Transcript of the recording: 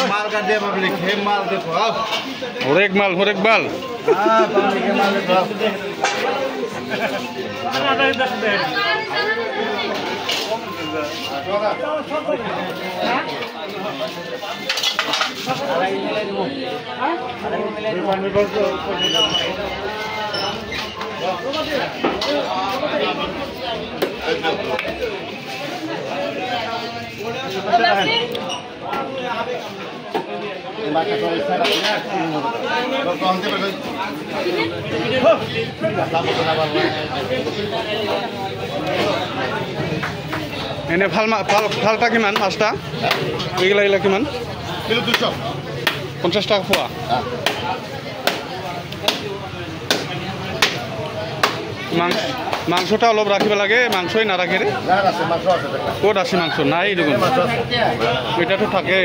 माल का दे पब्लिक है माल देखो आओ और एक माल हां पब्लिक के माल देखो এনে ফালটা কিমান মাছটা এইগুলা কিমান किलो 200 50 টাকা পোৱা মাংসটা অলপ রাখিব লাগে মাংসই না রাখে রে না আছে মাংস আছে কোট আছে মাংস নাই দেখুন এটা তো থাকে